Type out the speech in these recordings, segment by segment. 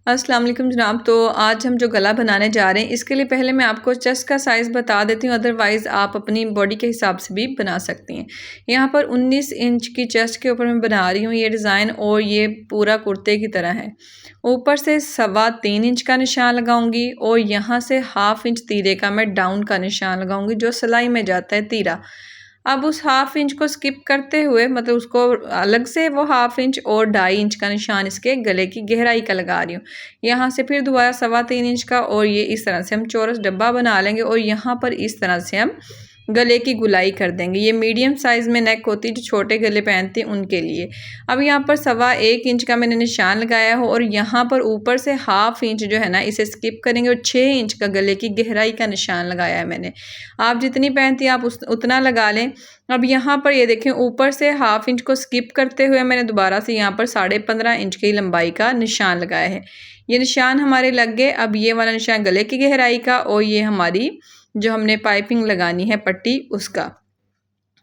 अस्सलाम वालेकुम जनाब। तो आज हम जो गला बनाने जा रहे हैं इसके लिए पहले मैं आपको चेस्ट का साइज़ बता देती हूँ, अदरवाइज़ आप अपनी बॉडी के हिसाब से भी बना सकती हैं। यहाँ पर 19 इंच की चेस्ट के ऊपर मैं बना रही हूँ ये डिज़ाइन, और ये पूरा कुर्ते की तरह है। ऊपर से 3.25 इंच का निशान लगाऊंगी और यहाँ से 1/2 इंच तीरे का मैं डाउन का निशान लगाऊंगी जो सिलाई में जाता है तीरा। अब उस 1/2 इंच को स्किप करते हुए, मतलब उसको अलग से वो 1/2 इंच और 2.5 इंच का निशान इसके गले की गहराई का लगा रही हूँ। यहाँ से फिर दोबारा 3.25 इंच का, और ये इस तरह से हम चौरस डब्बा बना लेंगे और यहाँ पर इस तरह से हम गले की गुलाई कर देंगे। ये मीडियम साइज़ में नेक होती है, जो छोटे गले पहनते हैं उनके लिए। अब यहाँ पर 1.25 इंच का मैंने निशान लगाया हो और यहाँ पर ऊपर से 1/2 इंच जो है ना इसे स्किप करेंगे और 6 इंच का गले की गहराई का निशान लगाया है मैंने। आप जितनी पहनती हैं आप उतना लगा लें। अब यहाँ पर ये देखें, ऊपर से 1/2 इंच को स्किप करते हुए मैंने दोबारा से यहाँ पर 15.5 इंच की लंबाई का निशान लगाया है। ये निशान हमारे लग गए। अब ये वाला निशान गले की गहराई का, और ये हमारी जो हमने पाइपिंग लगानी है पट्टी उसका।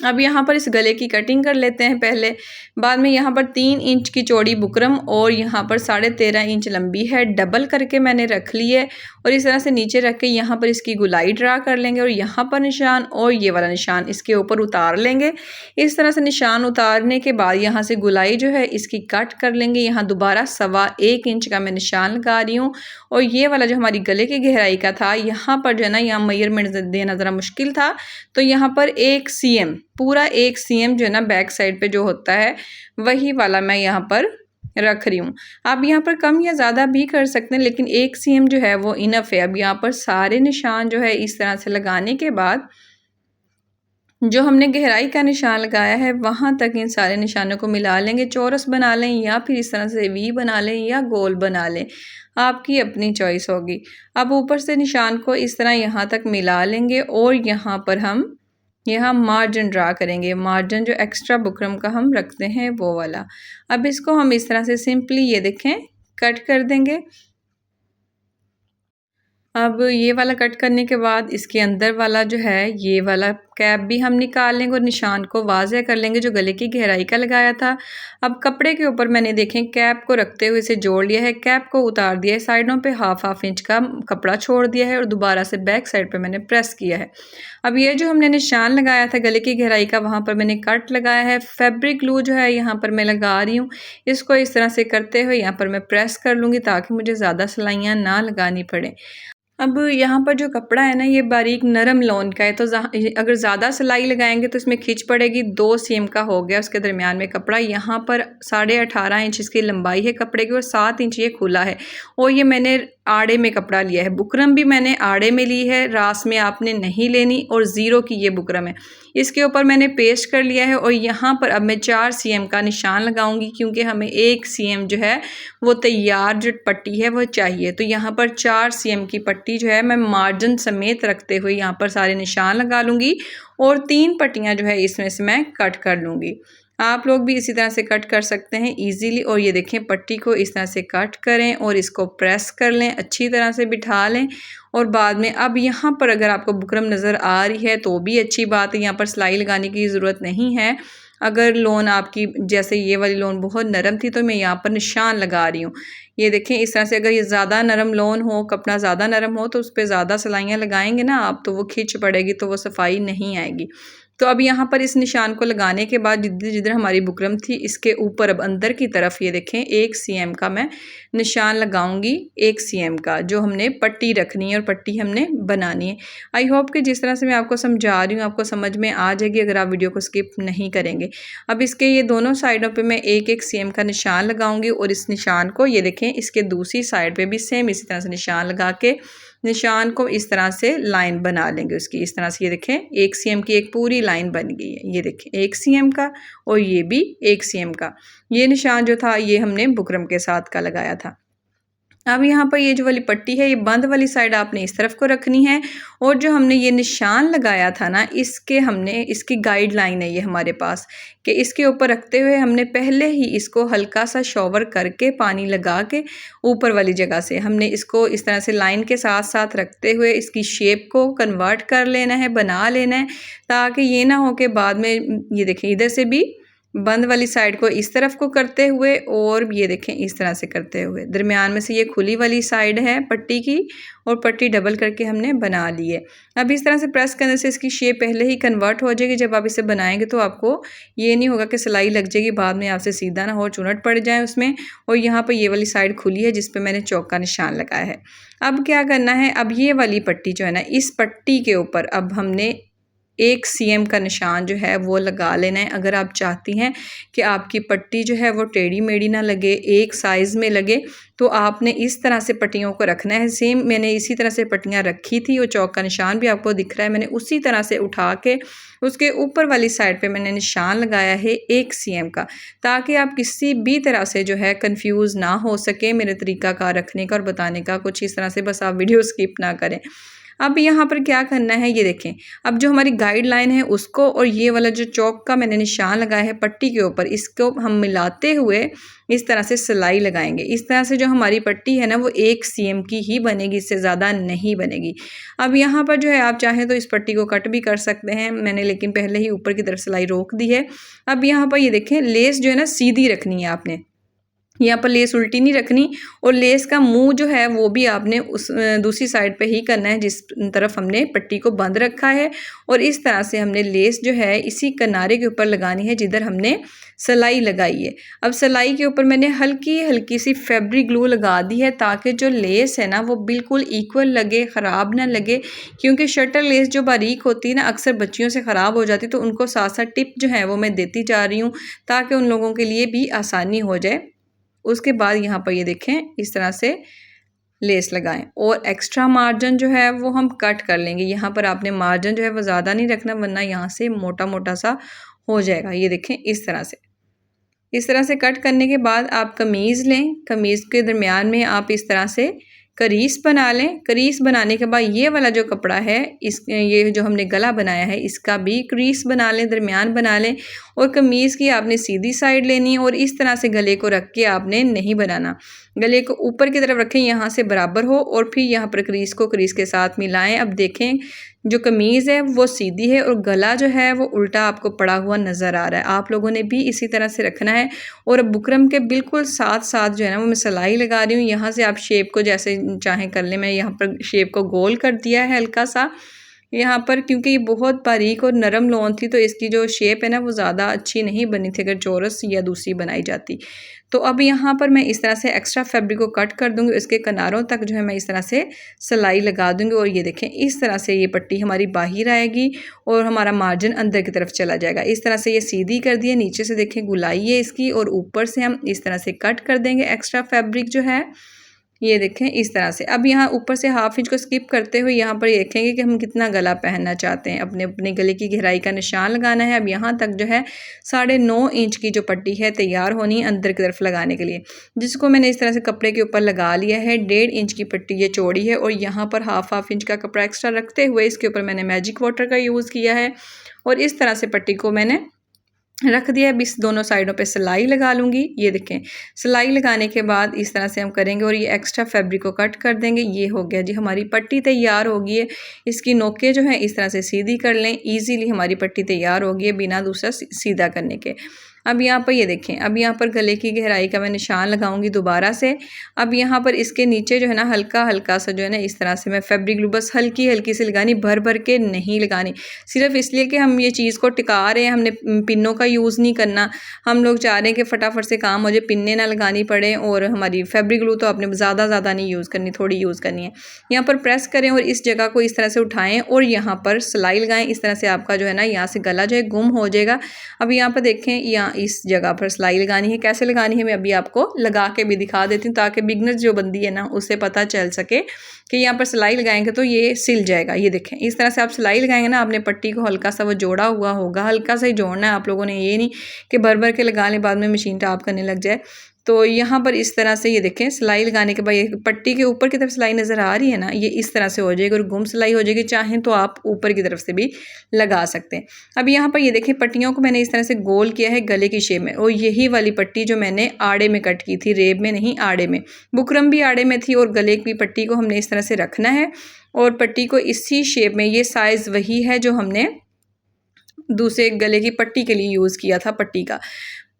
अब यहाँ पर इस गले की कटिंग कर लेते हैं पहले। बाद में यहाँ पर 3 इंच की चौड़ी बुकरम और यहाँ पर 13.5 इंच लंबी है, डबल करके मैंने रख ली है। और इस तरह से नीचे रख के यहाँ पर इसकी गुलाई ड्रा कर लेंगे और यहाँ पर निशान और ये वाला निशान इसके ऊपर उतार लेंगे। इस तरह से निशान उतारने के बाद यहाँ से गुलाई जो है इसकी कट कर लेंगे। यहाँ दोबारा 1.25 इंच का मैं निशान लगा रही हूँ। और ये वाला जो हमारी गले की गहराई का था, यहाँ पर जो है ना, यहाँ मेजरमेंट देना ज़रा मुश्किल था, तो यहाँ पर 1 cm, पूरा 1 cm जो है ना बैक साइड पे जो होता है वही वाला मैं यहाँ पर रख रही हूँ। आप यहाँ पर कम या ज़्यादा भी कर सकते हैं, लेकिन 1 cm जो है वो इनफ है। अब यहाँ पर सारे निशान जो है इस तरह से लगाने के बाद जो हमने गहराई का निशान लगाया है वहाँ तक इन सारे निशानों को मिला लेंगे। चौरस बना लें या फिर इस तरह से वी बना लें या गोल बना लें, आपकी अपनी चॉइस होगी। अब ऊपर से निशान को इस तरह यहाँ तक मिला लेंगे और यहाँ पर हम यहाँ मार्जिन ड्रा करेंगे। मार्जिन जो एक्स्ट्रा बुकरम का हम रखते हैं वो वाला। अब इसको हम इस तरह से सिंपली ये देखें कट कर देंगे। अब ये वाला कट करने के बाद इसके अंदर वाला जो है ये वाला कैप भी हम निकाल लेंगे और निशान को वाज़ेह कर लेंगे जो गले की गहराई का लगाया था। अब कपड़े के ऊपर मैंने देखें कैप को रखते हुए इसे जोड़ लिया है, कैप को उतार दिया है, साइडों पे 1/2 इंच का कपड़ा छोड़ दिया है और दोबारा से बैक साइड पे मैंने प्रेस किया है। अब ये जो हमने निशान लगाया था गले की गहराई का, वहाँ पर मैंने कट लगाया है। फैब्रिक ग्लू जो है यहाँ पर मैं लगा रही हूँ। इसको इस तरह से करते हुए यहाँ पर मैं प्रेस कर लूँगी ताकि मुझे ज़्यादा सिलाइयाँ ना लगानी पड़े। अब यहाँ पर जो कपड़ा है ना ये बारीक नरम लॉन का है, तो अगर ज़्यादा सिलाई लगाएंगे तो इसमें खिंच पड़ेगी। 2 cm का हो गया उसके दरमियान में कपड़ा। यहाँ पर 18.5 इंच इसकी लंबाई है कपड़े की और 7 इंच ये खुला है। और ये मैंने आड़े में कपड़ा लिया है। बुकरम भी मैंने आड़े में ली है, रास में आपने नहीं लेनी, और 0 की ये बुकरम है। इसके ऊपर मैंने पेस्ट कर लिया है और यहाँ पर अब मैं 4 cm का निशान लगाऊंगी, क्योंकि हमें 1 cm जो है वो तैयार जो पट्टी है वो चाहिए। तो यहाँ पर 4 cm की पट्टी जो है मैं मार्जिन समेत रखते हुए यहाँ पर सारे निशान लगा लूँगी और 3 पट्टियाँ जो है इसमें से मैं कट कर लूँगी। आप लोग भी इसी तरह से कट कर सकते हैं इजीली। और ये देखें, पट्टी को इस तरह से कट करें और इसको प्रेस कर लें, अच्छी तरह से बिठा लें। और बाद में अब यहाँ पर अगर आपको बुकरम नज़र आ रही है तो भी अच्छी बात है, यहाँ पर सिलाई लगाने की ज़रूरत नहीं है। अगर लोन आपकी जैसे ये वाली लोन बहुत नरम थी तो मैं यहाँ पर निशान लगा रही हूँ। ये देखें इस तरह से, अगर ये ज़्यादा नरम लोन हो, कपड़ा ज़्यादा नरम हो, तो उस पर ज़्यादा सिलाइयाँ लगाएंगे ना आप तो वो खिंच पड़ेगी, तो वो सफाई नहीं आएगी। तो अब यहाँ पर इस निशान को लगाने के बाद जिधर जिधर हमारी बुकरम थी इसके ऊपर अब अंदर की तरफ ये देखें 1 cm का मैं निशान लगाऊंगी। 1 cm का जो हमने पट्टी रखनी है और पट्टी हमने बनानी है। आई होप कि जिस तरह से मैं आपको समझा रही हूँ आपको समझ में आ जाएगी अगर आप वीडियो को स्किप नहीं करेंगे। अब इसके ये दोनों साइडों पे मैं 1-1 cm का निशान लगाऊंगी और इस निशान को ये देखें इसके दूसरी साइड पे भी सेम इसी तरह से निशान लगा के निशान को इस तरह से लाइन बना लेंगे उसकी। इस तरह से ये देखें 1 cm की एक पूरी लाइन बन गई है। ये देखें 1 cm का और ये भी 1 cm का। ये निशान जो था ये हमने बुकरम के साथ का लगाया था। अब यहाँ पर ये जो वाली पट्टी है ये बंद वाली साइड आपने इस तरफ को रखनी है और जो हमने ये निशान लगाया था ना इसकी गाइडलाइन है ये हमारे पास कि इसके ऊपर रखते हुए हमने पहले ही इसको हल्का सा शॉवर करके पानी लगा के ऊपर वाली जगह से हमने इसको इस तरह से लाइन के साथ साथ रखते हुए इसकी शेप को कन्वर्ट कर लेना है, बना लेना है, ताकि ये ना हो कि बाद में ये देखें इधर से भी बंद वाली साइड को इस तरफ को करते हुए और ये देखें इस तरह से करते हुए दरमियान में से ये खुली वाली साइड है पट्टी की और पट्टी डबल करके हमने बना ली है। अब इस तरह से प्रेस करने से इसकी शेप पहले ही कन्वर्ट हो जाएगी। जब आप इसे बनाएंगे तो आपको ये नहीं होगा कि सिलाई लग जाएगी बाद में आपसे सीधा ना हो, चुनट पड़ जाए उसमें। और यहाँ पर ये वाली साइड खुली है जिस पर मैंने चौक का निशान लगाया है। अब क्या करना है, अब ये वाली पट्टी जो है ना, इस पट्टी के ऊपर अब हमने 1 cm का निशान जो है वो लगा लेना है। अगर आप चाहती हैं कि आपकी पट्टी जो है वो टेढ़ी मेढ़ी ना लगे, एक साइज़ में लगे, तो आपने इस तरह से पट्टियों को रखना है। सेम मैंने इसी तरह से पट्टियाँ रखी थी और चौक का निशान भी आपको दिख रहा है। मैंने उसी तरह से उठा के उसके ऊपर वाली साइड पे मैंने निशान लगाया है 1 cm का, ताकि आप किसी भी तरह से जो है कंफ्यूज ना हो सके मेरे तरीक़ाकार रखने का और बताने का। कुछ इस तरह से बस आप वीडियो स्किप ना करें। अब यहाँ पर क्या करना है, ये देखें, अब जो हमारी गाइडलाइन है उसको और ये वाला जो चौक का मैंने निशान लगाया है पट्टी के ऊपर, इसको हम मिलाते हुए इस तरह से सिलाई लगाएंगे। इस तरह से जो हमारी पट्टी है ना वो 1 cm की ही बनेगी, इससे ज़्यादा नहीं बनेगी। अब यहाँ पर जो है आप चाहें तो इस पट्टी को कट भी कर सकते हैं, मैंने लेकिन पहले ही ऊपर की तरफ सिलाई रोक दी है। अब यहाँ पर ये देखें, लेस जो है ना सीधी रखनी है आपने, यहाँ पर लेस उल्टी नहीं रखनी। और लेस का मुंह जो है वो भी आपने उस दूसरी साइड पे ही करना है जिस तरफ हमने पट्टी को बंद रखा है। और इस तरह से हमने लेस जो है इसी किनारे के ऊपर लगानी है जिधर हमने सिलाई लगाई है। अब सिलाई के ऊपर मैंने हल्की हल्की सी फैब्रिक ग्लू लगा दी है ताकि जो लेस है ना वो बिल्कुल इक्वल लगे, ख़राब ना लगे। क्योंकि शटर लेस जो बारीक होती है ना अक्सर बच्चियों से ख़राब हो जाती है, तो उनको साथ साथ टिप जो है वो मैं देती जा रही हूँ ताकि उन लोगों के लिए भी आसानी हो जाए। उसके बाद यहाँ पर ये देखें इस तरह से लेस लगाएं और एक्स्ट्रा मार्जिन जो है वो हम कट कर लेंगे। यहाँ पर आपने मार्जिन जो है वो ज़्यादा नहीं रखना वरना यहाँ से मोटा मोटा सा हो जाएगा। ये देखें इस तरह से कट करने के बाद आप कमीज़ लें, कमीज़ के दरमियान में आप इस तरह से करीस बना लें। करीस बनाने के बाद ये वाला जो कपड़ा है ये जो हमने गला बनाया है इसका भी क्रीस बना लें, दरमियान बना लें। और कमीज़ की आपने सीधी साइड लेनी है और इस तरह से गले को रख के आपने नहीं बनाना, गले को ऊपर की तरफ रखें यहाँ से बराबर हो और फिर यहाँ पर क्रीस को क्रीस के साथ मिलाएं। अब देखें जो कमीज़ है वो सीधी है और गला जो है वो उल्टा आपको पड़ा हुआ नज़र आ रहा है। आप लोगों ने भी इसी तरह से रखना है। और अब बुकरम के बिल्कुल साथ साथ जो है ना वो मैं सिलाई लगा रही हूँ। यहाँ से आप शेप को जैसे चाहें कर लें। मैं यहाँ पर शेप को गोल कर दिया है हल्का सा यहाँ पर, क्योंकि ये बहुत बारीक और नरम लोन थी तो इसकी जो शेप है ना वो ज़्यादा अच्छी नहीं बनी थी अगर चौरस या दूसरी बनाई जाती। तो अब यहाँ पर मैं इस तरह से एक्स्ट्रा फैब्रिक को कट कर दूँगी, इसके किनारों तक जो है मैं इस तरह से सिलाई लगा दूँगी। और ये देखें इस तरह से ये पट्टी हमारी बाहर आएगी और हमारा मार्जिन अंदर की तरफ चला जाएगा। इस तरह से ये सीधी कर दिए, नीचे से देखें गुलाई है इसकी और ऊपर से हम इस तरह से कट कर देंगे एक्स्ट्रा फैब्रिक जो है। ये देखें इस तरह से। अब यहाँ ऊपर से हाफ इंच को स्किप करते हुए यहाँ पर देखेंगे कि हम कितना गला पहनना चाहते हैं। अपने अपने गले की गहराई का निशान लगाना है। अब यहाँ तक जो है 9.5 इंच की जो पट्टी है तैयार होनी है अंदर की तरफ लगाने के लिए, जिसको मैंने इस तरह से कपड़े के ऊपर लगा लिया है। 1.5 इंच की पट्टी ये चौड़ी है और यहाँ पर हाफ इंच का कपड़ा एक्स्ट्रा रखते हुए इसके ऊपर मैंने मैजिक वाटर का यूज़ किया है और इस तरह से पट्टी को मैंने रख दिया। अब इस दोनों साइडों पे सिलाई लगा लूँगी। ये देखें सिलाई लगाने के बाद इस तरह से हम करेंगे और ये एक्स्ट्रा फैब्रिक को कट कर देंगे। ये हो गया जी, हमारी पट्टी तैयार हो गई है। इसकी नोकें जो हैं इस तरह से सीधी कर लें, ईजीली हमारी पट्टी तैयार हो गई है बिना दूसरा सीधा करने के। अब यहाँ पर ये देखें, अब यहाँ पर गले की गहराई का मैं निशान लगाऊंगी दोबारा से। अब यहाँ पर इसके नीचे जो है ना हल्का हल्का सा जो है ना इस तरह से मैं फैब्रिक ग्लू बस हल्की हल्की से लगानी, भर भर के नहीं लगानी, सिर्फ इसलिए कि हम ये चीज़ को टिका रहे हैं, हमने पिनों का यूज़ नहीं करना। हम लोग चाह रहे हैं कि फटाफट से काम हो जाए, पिन्ने ना लगानी पड़े। और हमारी फैब्रिक ग्लू तो आपने ज़्यादा नहीं यूज़ करनी, थोड़ी यूज़ करनी है। यहाँ पर प्रेस करें और इस जगह को इस तरह से उठाएँ और यहाँ पर सिलाई लगाएँ। इस तरह से आपका जो है ना यहाँ से गला जो है गुम हो जाएगा। अब यहाँ पर देखें, यहाँ इस जगह पर सिलाई लगानी है। कैसे लगानी है मैं अभी आपको लगा के भी दिखा देती हूँ ताकि बिगनर्स जो बंदी है ना उसे पता चल सके कि यहाँ पर सिलाई लगाएंगे तो ये सिल जाएगा। ये देखें इस तरह से आप सिलाई लगाएंगे ना, आपने पट्टी को हल्का सा वो जोड़ा हुआ होगा, हल्का सा ही जोड़ना है आप लोगों ने, ये नहीं कि भर भर के लगा लें बाद में मशीन टाप करने लग जाए। तो यहाँ पर इस तरह से ये देखें सिलाई लगाने के बाद ये पट्टी के ऊपर की तरफ सिलाई नज़र आ रही है ना, ये इस तरह से हो जाएगी और गुम सिलाई हो जाएगी। चाहें तो आप ऊपर की तरफ से भी लगा सकते हैं। अब यहाँ पर ये देखें पट्टियों को मैंने इस तरह से गोल किया है गले की शेप में, और यही वाली पट्टी जो मैंने आड़े में कट की थी, रेब में नहीं आड़े में, बुकरम भी आड़े में थी। और गले की पट्टी को हमने इस तरह से रखना है और पट्टी को इसी शेप में, ये साइज़ वही है जो हमने दूसरे गले की पट्टी के लिए यूज़ किया था पट्टी का।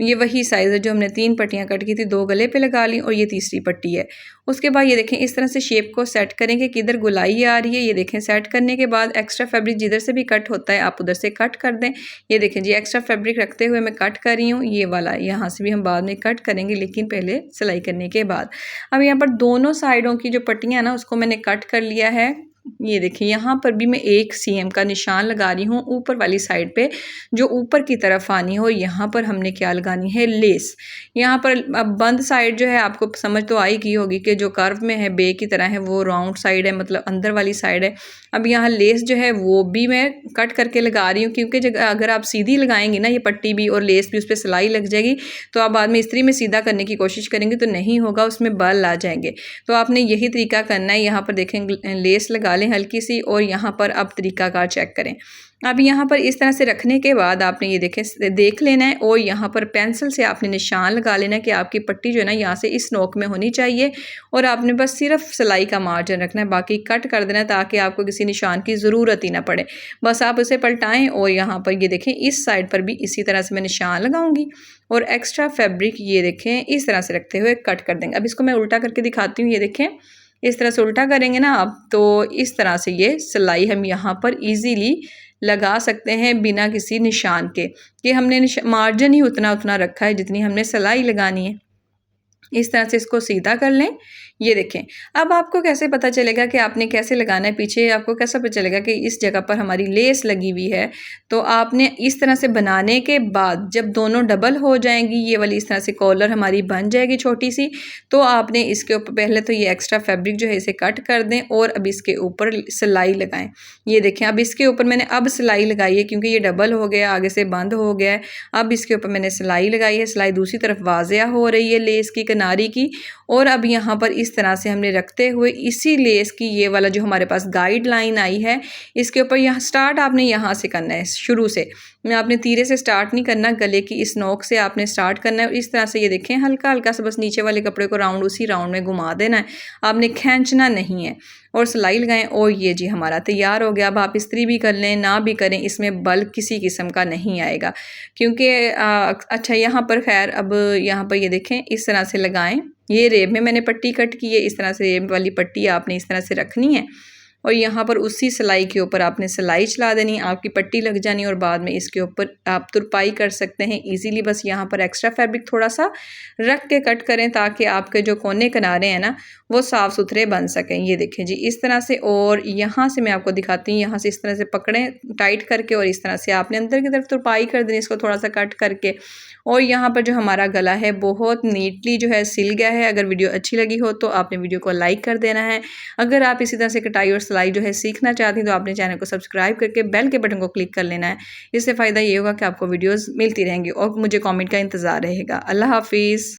ये वही साइज़ है जो हमने 3 पट्टियाँ कट की थी, 2 गले पे लगा ली और ये तीसरी पट्टी है। उसके बाद ये देखें इस तरह से शेप को सेट करेंगे, किधर गोलाई आ रही है ये देखें। सेट करने के बाद एक्स्ट्रा फैब्रिक जिधर से भी कट होता है आप उधर से कट कर दें। ये देखें जी एक्स्ट्रा फैब्रिक रखते हुए मैं कट कर रही हूँ, ये वाला यहाँ से भी हम बाद में कट करेंगे लेकिन पहले सिलाई करने के बाद। अब यहाँ पर दोनों साइडों की जो पट्टियाँ हैं ना उसको मैंने कट कर लिया है। ये देखिए यहाँ पर भी मैं एक सीएम का निशान लगा रही हूँ ऊपर वाली साइड पे, जो ऊपर की तरफ आनी हो। यहाँ पर हमने क्या लगानी है, लेस। यहाँ पर अब बंद साइड जो है आपको समझ तो आई गई होगी कि जो कर्व में है बे की तरह है वो राउंड साइड है, मतलब अंदर वाली साइड है। अब यहाँ लेस जो है वो भी मैं कट करके लगा रही हूँ, क्योंकि अगर आप सीधी लगाएंगी ना ये पट्टी भी और लेस भी उस पर सिलाई लग जाएगी तो आप बाद में इस्त्री में सीधा करने की कोशिश करेंगे तो नहीं होगा, उसमें बल आ जाएंगे। तो आपने यही तरीका करना है। यहाँ पर देखें लेस लगा लें हल्की सी और यहाँ पर अब तरीकाकार चेक करें। अब यहाँ पर इस तरह से रखने के बाद आपने ये देख लेना है और यहाँ पर पेंसिल से आपने निशान लगा लेना है कि आपकी पट्टी जो है ना यहाँ से इस नोक में होनी चाहिए और आपने बस सिर्फ सिलाई का मार्जिन रखना है, बाकी कट कर देना है ताकि आपको किसी निशान की ज़रूरत ही ना पड़े। बस आप उसे पलटाएं और यहाँ पर ये देखें इस साइड पर भी इसी तरह से मैं निशान लगाऊंगी और एक्स्ट्रा फैब्रिक ये देखें इस तरह से रखते हुए कट कर देंगे। अब इसको मैं उल्टा करके दिखाती हूँ। ये देखें इस तरह से उल्टा करेंगे ना आप तो इस तरह से ये सिलाई हम यहाँ पर इजीली लगा सकते हैं बिना किसी निशान के। कि हमने मार्जिन ही उतना रखा है जितनी हमने सिलाई लगानी है। इस तरह से इसको सीधा कर लें। ये देखें अब आपको कैसे पता चलेगा कि आपने कैसे लगाना है, पीछे आपको कैसे पता चलेगा कि इस जगह पर हमारी लेस लगी हुई है। तो आपने इस तरह से बनाने के बाद जब दोनों डबल हो जाएंगी, ये वाली इस तरह से कॉलर हमारी बन जाएगी छोटी सी, तो आपने इसके ऊपर पहले तो ये एक्स्ट्रा फैब्रिक जो है इसे कट कर दें और अब इसके ऊपर सिलाई लगाएं। ये देखें अब इसके ऊपर मैंने अब सिलाई लगाई है क्योंकि ये डबल हो गया, आगे से बंद हो गया है। अब इसके ऊपर मैंने सिलाई लगाई है, सिलाई दूसरी तरफ वाज़िया हो रही है लेस की किनारी की। और अब यहाँ पर इस तरह से हमने रखते हुए इसी लेस की ये वाला जो हमारे पास गाइडलाइन आई है इसके ऊपर यहाँ स्टार्ट आपने यहाँ से करना है, शुरू से। आपने तीरे से स्टार्ट नहीं करना, गले की इस नोक से आपने स्टार्ट करना है और इस तरह से ये देखें हल्का हल्का सा बस नीचे वाले कपड़े को राउंड उसी राउंड में घुमा देना है, आपने खींचना नहीं है और सिलाई लगाएं। और ये जी हमारा तैयार हो गया। अब आप इस्त्री भी कर लें ना भी करें, इसमें बल किसी किस्म का नहीं आएगा क्योंकि अच्छा यहाँ पर खैर अब यहाँ पर ये देखें इस तरह से लगाएं। ये रेब में मैंने पट्टी कट की है, इस तरह से रेब वाली पट्टी आपने इस तरह से रखनी है और यहाँ पर उसी सिलाई के ऊपर आपने सिलाई चला देनी, आपकी पट्टी लग जानी और बाद में इसके ऊपर आप तुरपाई कर सकते हैं इजीली। बस यहाँ पर एक्स्ट्रा फैब्रिक थोड़ा सा रख के कट करें ताकि आपके जो कोने किनारे हैं ना वो साफ़ सुथरे बन सकें। ये देखें जी इस तरह से। और यहाँ से मैं आपको दिखाती हूँ, यहाँ से इस तरह से पकड़ें टाइट करके और इस तरह से आपने अंदर की तरफ तुरपाई कर देनी इसको थोड़ा सा कट करके। और यहाँ पर जो हमारा गला है बहुत नीटली जो है सिल गया है। अगर वीडियो अच्छी लगी हो तो आपने वीडियो को लाइक कर देना है। अगर आप इसी तरह से कटाई और सिलाई जो है सीखना चाहती हैं तो आपने चैनल को सब्सक्राइब करके बेल के बटन को क्लिक कर लेना है। इससे फ़ायदा ये होगा कि आपको वीडियोज़ मिलती रहेंगी और मुझे कॉमेंट का इंतज़ार रहेगा। अल्लाह हाफिज़।